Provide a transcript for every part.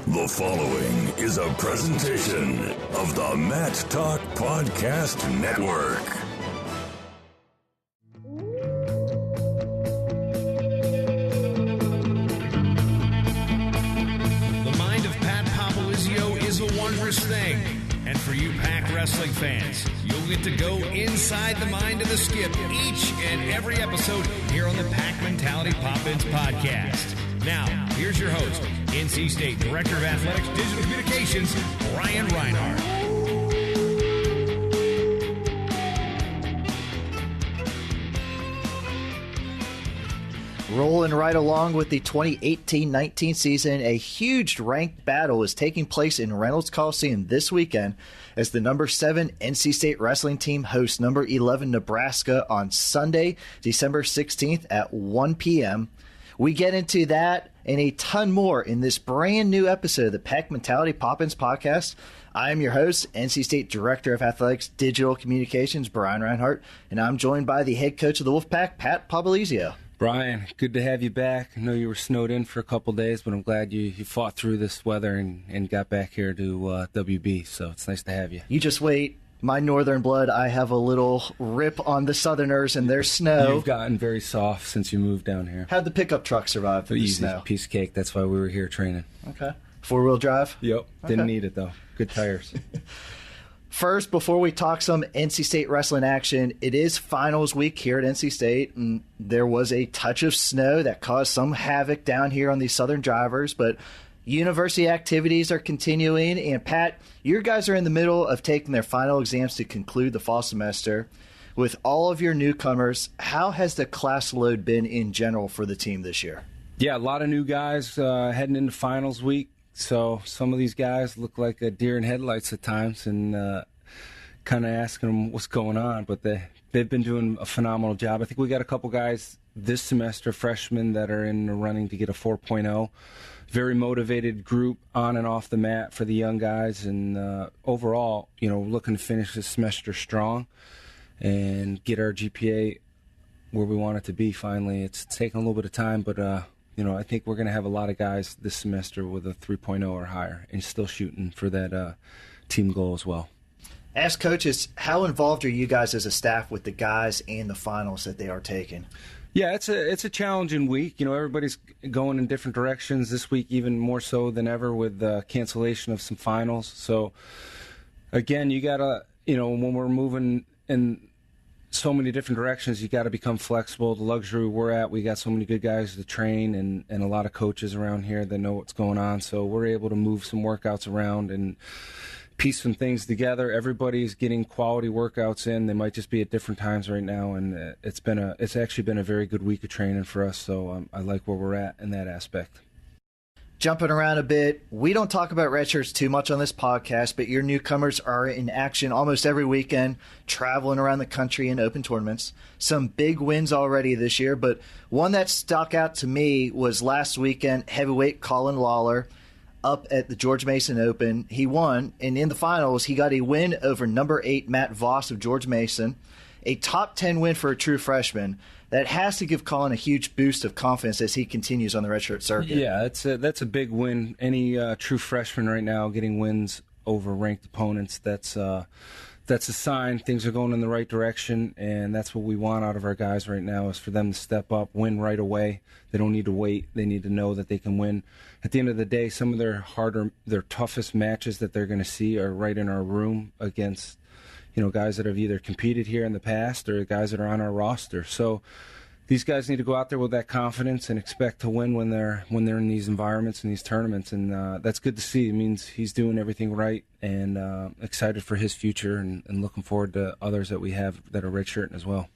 The following is a presentation of the Matt Talk Podcast Network. The mind of Pat Popolizio is a wondrous thing. And for you Pack wrestling fans, you'll get to go inside the mind of the Skip each and every episode here on the Pack Mentality Pop-Ins podcast. Now, here's your host, NC State Director of Athletics Digital Communications, Brian Reinhardt. Rolling right along with the 2018-19 season, a huge ranked battle is taking place in Reynolds Coliseum this weekend as the number 7 NC State wrestling team hosts number 11 Nebraska on Sunday, December 16th at 1 p.m. We get into that and a ton more in this brand new episode of the Pack Mentality Pop-Ins podcast. I am your host, NC State Director of Athletics Digital Communications, Brian Reinhardt, and I'm joined by the head coach of the Wolfpack, Pat Popolizio. Brian, good to have you back. I know you were snowed in for a couple days, but I'm glad you fought through this weather and got back here to WB, so it's nice to have you. You just wait. My northern blood, I have a little rip on the southerners and their snow. You've gotten very soft since you moved down here. How'd the pickup truck survive through the snow? Piece of cake. That's why we were here training. Okay. Four-wheel drive? Yep. Okay. Didn't need it, though. Good tires. First, before we talk some NC State wrestling action, it is finals week here at NC State, and there was a touch of snow that caused some havoc down here on the southern drivers, but university activities are continuing, and Pat, your guys are in the middle of taking their final exams to conclude the fall semester. With all of your newcomers, how has the class load been in general for the team this year? Yeah, a lot of new guys heading into finals week. So some of these guys look like a deer in headlights at times, and kind of asking them what's going on. But they've been doing a phenomenal job. I think we got a couple guys this semester, freshmen, that are in the running to get a 4.0. Very motivated group on and off the mat for the young guys. And overall, looking to finish this semester strong and get our GPA where we want it to be finally. It's taken a little bit of time, but I think we're going to have a lot of guys this semester with a 3.0 or higher and still shooting for that team goal as well. As coaches, how involved are you guys as a staff with the guys and the finals that they are taking? Yeah, it's a challenging week. Everybody's going in different directions this week, even more so than ever with the cancellation of some finals. So, again, you got to, when we're moving in so many different directions, you got to become flexible. The luxury we're at, we got so many good guys to train and a lot of coaches around here that know what's going on. So we're able to move some workouts around and piece some things together. Everybody's getting quality workouts in. They might just be at different times right now, and it's actually been a very good week of training for us. So I like where we're at in that aspect. Jumping around a bit, we don't talk about redshirts too much on this podcast, but your newcomers are in action almost every weekend, traveling around the country in open tournaments. Some big wins already this year, but one that stuck out to me was last weekend, heavyweight Colin Lawler up at the George Mason Open. He won, and in the finals, he got a win over number 8 Matt Voss of George Mason, a top 10 win for a true freshman. That has to give Colin a huge boost of confidence as he continues on the redshirt circuit. Yeah, that's a big win. Any true freshman right now getting wins over ranked opponents, that's a sign things are going in the right direction, and that's what we want out of our guys right now is for them to step up, win right away. They don't need to wait. They need to know that they can win. At the end of the day, some of their toughest matches that they're going to see are right in our room against guys that have either competed here in the past or guys that are on our roster. So these guys need to go out there with that confidence and expect to win when they're in these environments and these tournaments. And that's good to see. It means he's doing everything right, and excited for his future and looking forward to others that we have that are redshirting as well.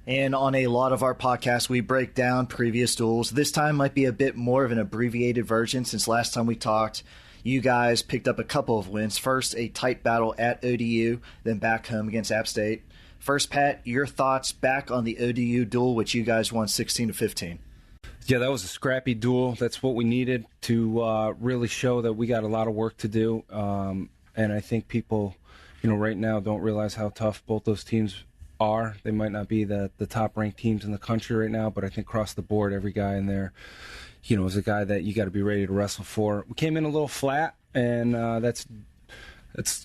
And on a lot of our podcasts, we break down previous duels. This time might be a bit more of an abbreviated version since last time we talked. You guys picked up a couple of wins. First, a tight battle at ODU, then back home against App State. First, Pat, your thoughts back on the ODU duel, which you guys won 16-15. Yeah, that was a scrappy duel. That's what we needed to really show that we got a lot of work to do. And I think people, right now don't realize how tough both those teams are. They might not be the top-ranked teams in the country right now, but I think across the board, every guy in there, is a guy that you got to be ready to wrestle for. We came in a little flat, and that's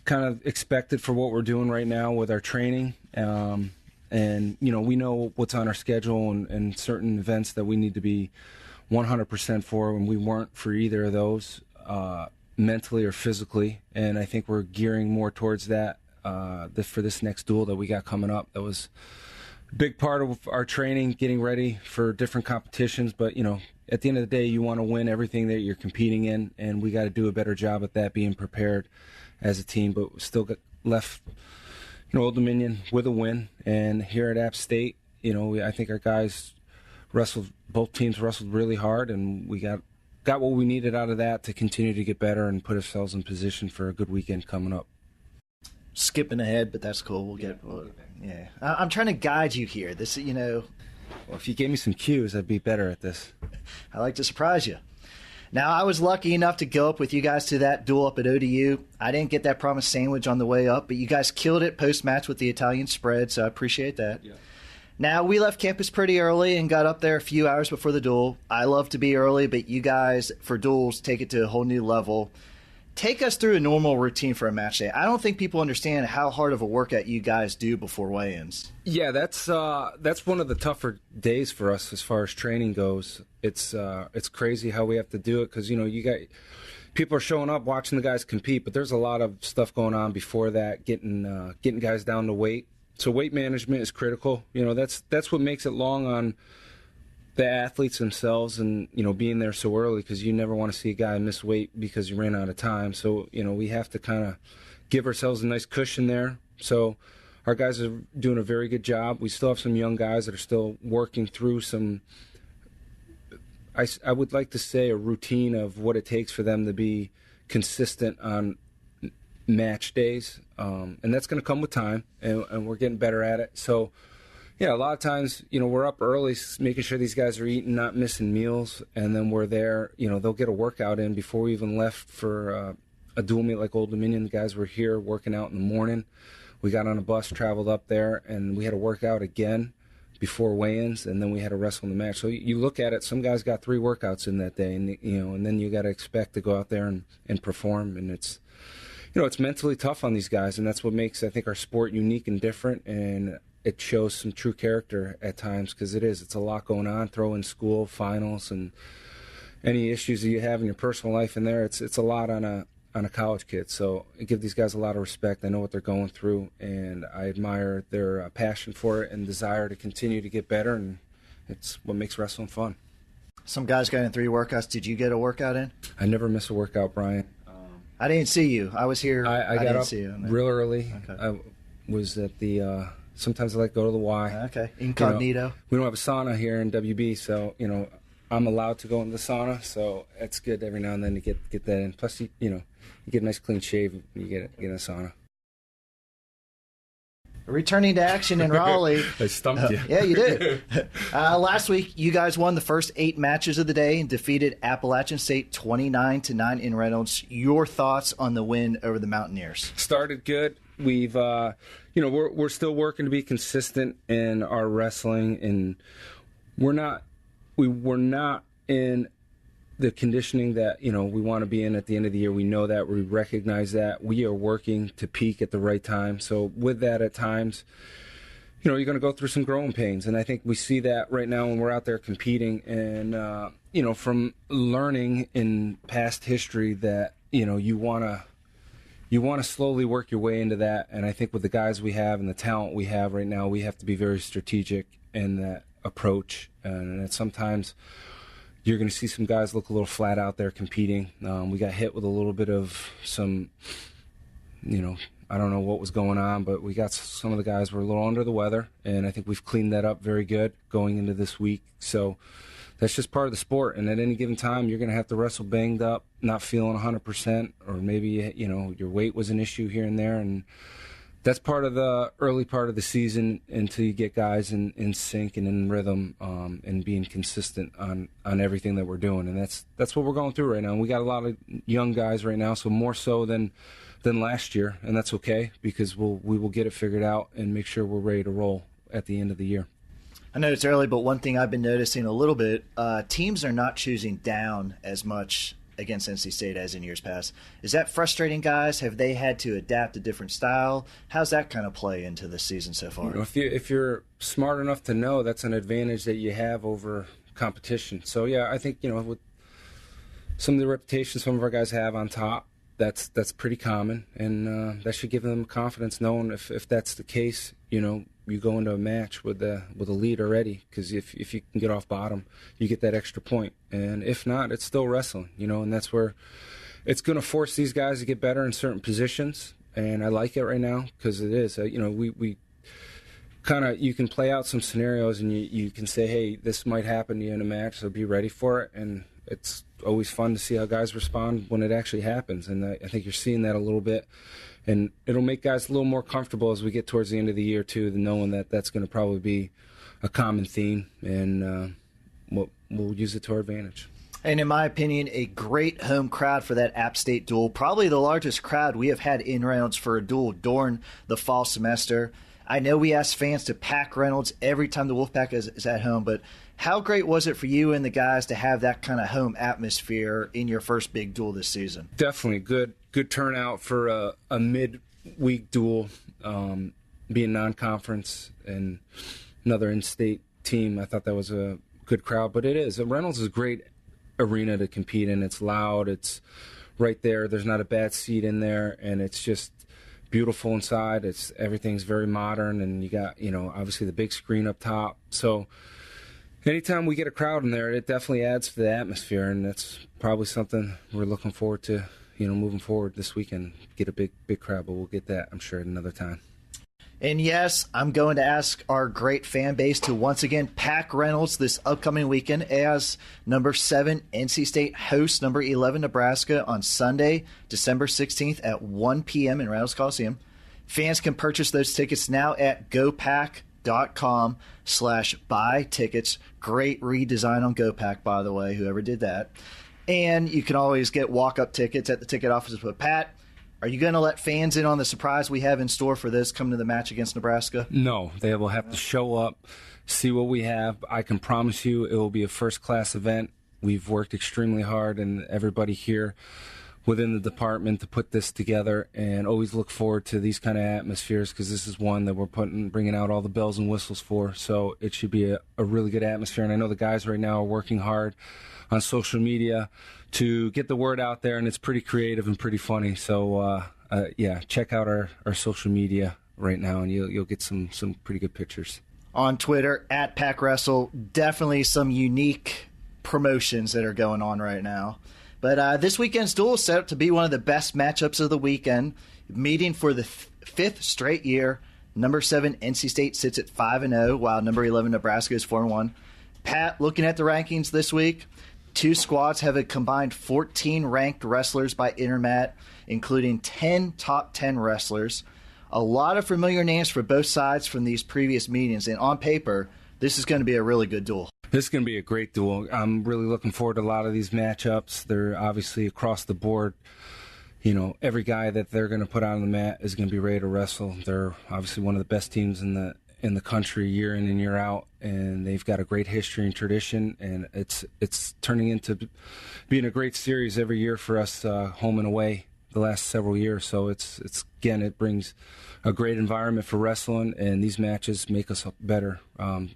kind of expected for what we're doing right now with our training. And, we know what's on our schedule and certain events that we need to be 100% for, and we weren't for either of those, mentally or physically. And I think we're gearing more towards that for this next duel that we got coming up. That was a big part of our training, getting ready for different competitions. But, at the end of the day, you want to win everything that you're competing in, and we got to do a better job at that, being prepared as a team. But we still got left Old Dominion with a win, and here at App State, I think our guys both teams wrestled really hard, and we got what we needed out of that to continue to get better and put ourselves in position for a good weekend coming up. Skipping ahead, but that's cool. Yeah. I'm trying to guide you here. This, Well, if you gave me some cues, I'd be better at this. I like to surprise you. Now, I was lucky enough to go up with you guys to that duel up at ODU. I didn't get that promised sandwich on the way up, but you guys killed it post-match with the Italian spread, so I appreciate that. Yeah. Now, we left campus pretty early and got up there a few hours before the duel. I love to be early, but you guys, for duels, take it to a whole new level. Take us through a normal routine for a match day. I don't think people understand how hard of a workout you guys do before weigh-ins. Yeah, that's one of the tougher days for us as far as training goes. It's crazy how we have to do it because you got people are showing up watching the guys compete, but there's a lot of stuff going on before that, getting guys down to weight. So weight management is critical. That's what makes it long on the athletes themselves, and being there so early, because you never want to see a guy miss weight because you ran out of time. So we have to kind of give ourselves a nice cushion there. So our guys are doing a very good job. We still have some young guys that are still working through some, I would like to say, a routine of what it takes for them to be consistent on match days, and that's going to come with time, and we're getting better at it. So yeah, a lot of times, we're up early making sure these guys are eating, not missing meals, and then we're there, they'll get a workout in before we even left for a dual meet like Old Dominion. The guys were here working out in the morning. We got on a bus, traveled up there, and we had a workout again before weigh-ins, and then we had to wrestle in the match. So you look at it, some guys got 3 workouts in that day, and and then you got to expect to go out there and perform, and it's mentally tough on these guys, and that's what makes, I think, our sport unique and different, and it shows some true character at times, because it's a lot going on. Throw in school, finals, and any issues that you have in your personal life in there. It's a lot on a college kid. So I give these guys a lot of respect. I know what they're going through, and I admire their passion for it and desire to continue to get better, and it's what makes wrestling fun. Some guys got in 3 workouts. Did you get a workout in? I never miss a workout, Brian. I didn't see you. I was here. I got didn't up see you real early. Okay. I was at the sometimes I like to go to the Y. Okay. Incognito. We don't have a sauna here in WB, so I'm allowed to go in the sauna, so it's good every now and then to get that in. Plus, you get a nice clean shave, you get in a sauna. Returning to action in Raleigh. I stumped you. Yeah, you did. Last week, you guys won the first 8 matches of the day and defeated Appalachian State 29-9 in Reynolds. Your thoughts on the win over the Mountaineers? Started good. We've, we're still working to be consistent in our wrestling, and we were not in the conditioning that we want to be in at the end of the year. We know that, we recognize that. We are working to peak at the right time. So with that, at times, you're going to go through some growing pains, and I think we see that right now when we're out there competing. And from learning in past history that you want to slowly work your way into that. And I think with the guys we have and the talent we have right now, we have to be very strategic in that approach. And sometimes you're going to see some guys look a little flat out there competing. We got hit with a little bit of some, I don't know what was going on, but we got some of the guys were a little under the weather, and I think we've cleaned that up very good going into this week. So that's just part of the sport, and at any given time, you're going to have to wrestle banged up, not feeling 100%, or maybe, your weight was an issue here and there, and that's part of the early part of the season until you get guys in sync and in rhythm, and being consistent on everything that we're doing. And that's what we're going through right now. And we got a lot of young guys right now, so more so than last year, and that's okay, because we will get it figured out and make sure we're ready to roll at the end of the year. I know it's early, but one thing I've been noticing a little bit, teams are not choosing down as much against NC State as in years past. Is that frustrating, guys? Have they had to adapt a different style? How's that kind of play into this season so far? If you're smart enough to know, that's an advantage that you have over competition. So, yeah, I think, with some of the reputation some of our guys have on top, that's pretty common, and that should give them confidence knowing if that's the case, you go into a match with a lead already, because if you can get off bottom, you get that extra point. And if not, it's still wrestling, and that's where it's going to force these guys to get better in certain positions. And I like it right now because it is. We kind of, you can play out some scenarios and you can say, hey, this might happen to you in a match, so be ready for it. And it's always fun to see how guys respond when it actually happens. And I think you're seeing that a little bit. And it'll make guys a little more comfortable as we get towards the end of the year, too, knowing that that's going to probably be a common theme. And we'll use it to our advantage. And in my opinion, a great home crowd for that App State duel. Probably the largest crowd we have had in Reynolds for a duel during the fall semester. I know we ask fans to pack Reynolds every time the Wolfpack is at home, but how great was it for you and the guys to have that kind of home atmosphere in your first big duel this season? Definitely good turnout for a mid-week duel, being non-conference and another in-state team. I thought that was a good crowd, but it is. Reynolds is a great arena to compete in. It's loud. It's right there. There's not a bad seat in there, and it's just beautiful inside. Everything's very modern, and you got obviously the big screen up top. So anytime we get a crowd in there, it definitely adds to the atmosphere, and that's probably something we're looking forward to. Moving forward this weekend, get a big crowd, but we'll get that, I'm sure, at another time. And yes, I'm going to ask our great fan base to once again pack Reynolds this upcoming weekend as number 7 NC State hosts number 11 Nebraska on Sunday, December 16th at 1 p.m. in Reynolds Coliseum. Fans can purchase those tickets now at gopack.com/buy tickets. Great redesign on GoPack, by the way, whoever did that. And you can always get walk-up tickets at the ticket offices. But Pat, are you going to let fans in on the surprise we have in store for this coming to the match against Nebraska? No, they will have to show up, see what we have. I can promise you it will be a first-class event. We've worked extremely hard, and everybody here within the department to put this together, and always look forward to these kind of atmospheres because this is one that we're bringing out all the bells and whistles for. So it should be a really good atmosphere, and I know the guys right now are working hard on social media to get the word out there, and it's pretty creative and pretty funny. So, check out our social media right now, and you'll get some pretty good pictures. On Twitter, at PackWrestle, definitely some unique promotions that are going on right now. But this weekend's duel is set up to be one of the best matchups of the weekend, meeting for the 5th straight year. Number 7 NC State sits at 5-0, while number 11 Nebraska is 4-1. Pat, looking at the rankings this week, 2 squads have a combined 14 ranked wrestlers by Intermat, including 10 top 10 wrestlers. A lot of familiar names for both sides from these previous meetings, and on paper, this is going to be a really good duel. This is going to be a great duel. I'm really looking forward to a lot of these matchups. They're obviously across the board. Every guy that they're going to put on the mat is going to be ready to wrestle. They're obviously one of the best teams in the country year in and year out, and they've got a great history and tradition, and it's turning into being a great series every year for us, home and away, the last several years. So it's again, it brings a great environment for wrestling, and these matches make us better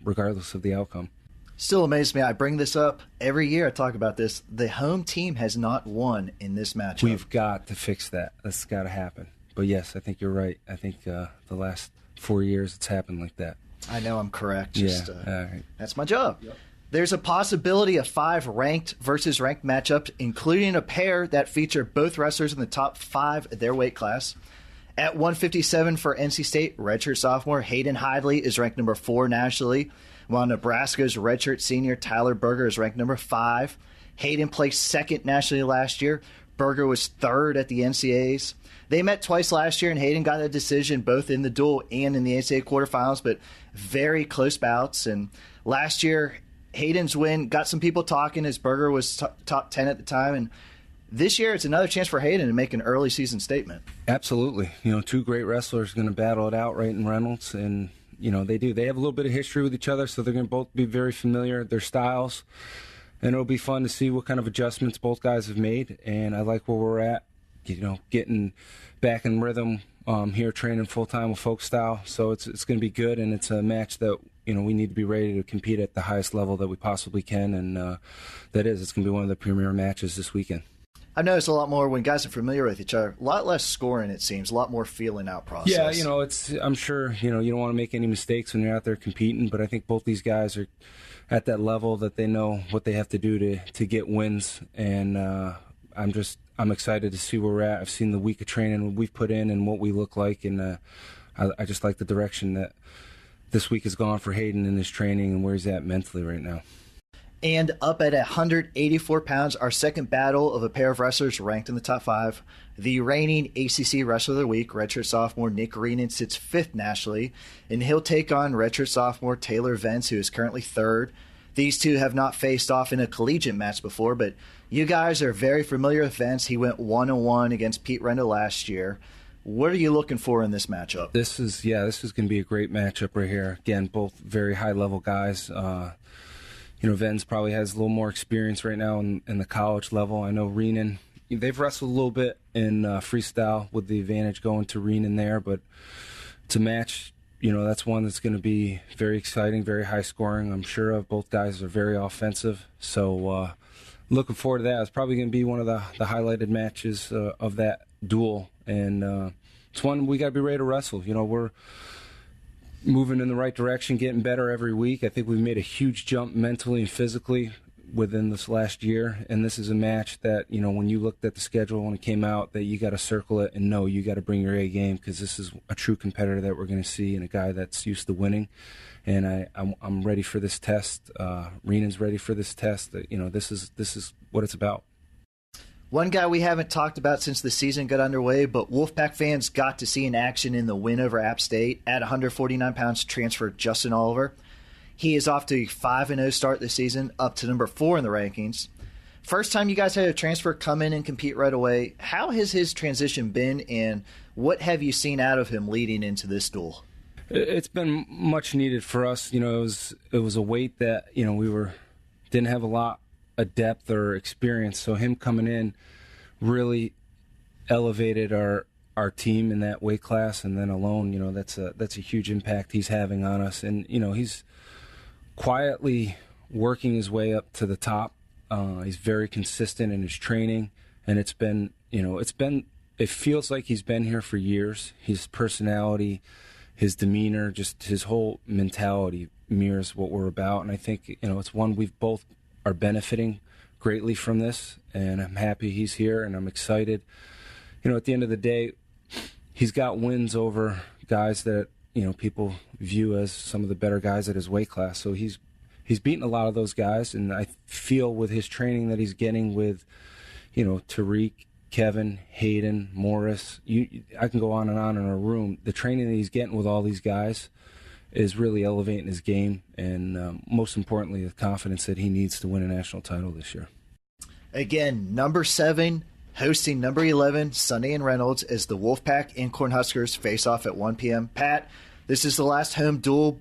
regardless of the outcome. Still amazes me. I bring this up every year. I talk about this. The home team has not won in this matchup. We've got to fix that. That's got to happen. But yes, I think you're right. I think the last 4 years it's happened like that. I know I'm correct. All right. That's my job. Yep. There's a possibility of 5 ranked versus ranked matchups, including a pair that feature both wrestlers in the top 5 of their weight class. At 157 for NC State, redshirt sophomore Hayden Hidley is ranked number 4 nationally, while Nebraska's redshirt senior Tyler Berger is ranked number 5. Hayden placed 2nd nationally last year. Berger was 3rd at the NCAAs. They met twice last year, and Hayden got a decision both in the duel and in the NCAA quarterfinals, but very close bouts. And last year, Hayden's win got some people talking as Berger was top 10 at the time. And this year, it's another chance for Hayden to make an early season statement. Absolutely. 2 great wrestlers going to battle it out right in Reynolds, and they do. They have a little bit of history with each other, so they're going to both be very familiar, their styles. And it'll be fun to see what kind of adjustments both guys have made. And I like where we're at, getting back in rhythm here, training full-time with folk style. So it's going to be good, and it's a match that, we need to be ready to compete at the highest level that we possibly can. And it's going to be one of the premier matches this weekend. I noticed a lot more when guys are familiar with each other. A lot less scoring, it seems. A lot more feeling out process. Yeah, I'm sure, you don't want to make any mistakes when you're out there competing, but I think both these guys are at that level that they know what they have to do to get wins. And I'm excited to see where we're at. I've seen the week of training we've put in and what we look like, and I just like the direction that this week has gone for Hayden in his training and where he's at mentally right now. And up at 184 pounds, our second battle of a pair of wrestlers ranked in the top 5. The reigning ACC Wrestler of the Week, redshirt sophomore Nick Reynolds, sits 5th nationally, and he'll take on redshirt sophomore Taylor Vance, who is currently 3rd. These two have not faced off in a collegiate match before, but you guys are very familiar with Vance. He went 1-1 against Pete Renda last year. What are you looking for in this matchup? This is going to be a great matchup right here. Again, both very high-level guys. Vens probably has a little more experience right now in the college level. I know Renan, they've wrestled a little bit in freestyle with the advantage going to Renan there, but it's a match, that's one that's going to be very exciting, very high scoring, I'm sure of. Both guys are very offensive, so looking forward to that. It's probably going to be one of the highlighted matches of that duel, and it's one we got to be ready to wrestle. We're moving in the right direction, getting better every week. I think we've made a huge jump mentally and physically within this last year, and this is a match that, when you looked at the schedule when it came out, that you got to circle it and know you got to bring your A game, because this is a true competitor that we're going to see and a guy that's used to winning. And I'm ready for this test. Renan's ready for this test. This is what it's about. One guy we haven't talked about since the season got underway, but Wolfpack fans got to see in action in the win over App State. At 149 pounds, transfer Justin Oliver. He is off to a 5-0 start this season, up to number 4 in the rankings. First time you guys had a transfer come in and compete right away. How has his transition been, and what have you seen out of him leading into this duel? It's been much needed for us. It was a weight that we didn't have a lot of depth or experience, so him coming in really elevated our team in that weight class, and then alone, that's a huge impact he's having on us. And he's quietly working his way up to the top. He's very consistent in his training, and it feels like he's been here for years. His personality, his demeanor, just his whole mentality mirrors what we're about, and I think it's one we've both are benefiting greatly from this, and I'm happy he's here, and I'm excited. At the end of the day, he's got wins over guys that people view as some of the better guys at his weight class. So he's beaten a lot of those guys, and I feel with his training that he's getting with Tariq, Kevin, Hayden, Morris, I can go on in a room. The training that he's getting with all these guys is really elevating his game, and most importantly, the confidence that he needs to win a national title this year. Again, number 7 hosting number 11 Sunday in Reynolds as the Wolfpack and Cornhuskers face off at 1 p.m. Pat, this is the last home duel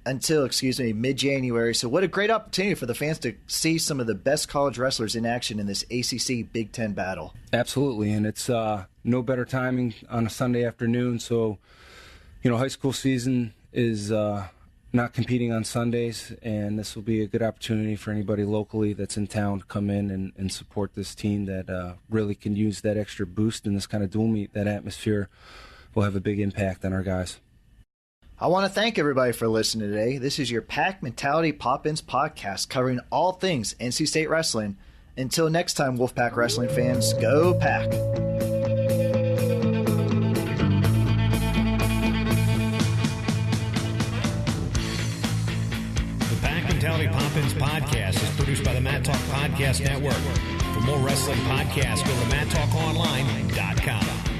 until mid-January. So what a great opportunity for the fans to see some of the best college wrestlers in action in this ACC Big Ten battle. Absolutely, and it's no better timing on a Sunday afternoon. So high school season is not competing on Sundays, and this will be a good opportunity for anybody locally that's in town to come in and support this team that really can use that extra boost in this kind of dual meet. That atmosphere will have a big impact on our guys. I want to thank everybody for listening today. This is your Pack Mentality Pop-Ins podcast covering all things NC State wrestling. Until next time, Wolfpack wrestling fans, go Pack! Mentality Pop-Ins podcast is produced by the Matt Talk Podcast Network. For more wrestling podcasts, go to MattTalkOnline.com.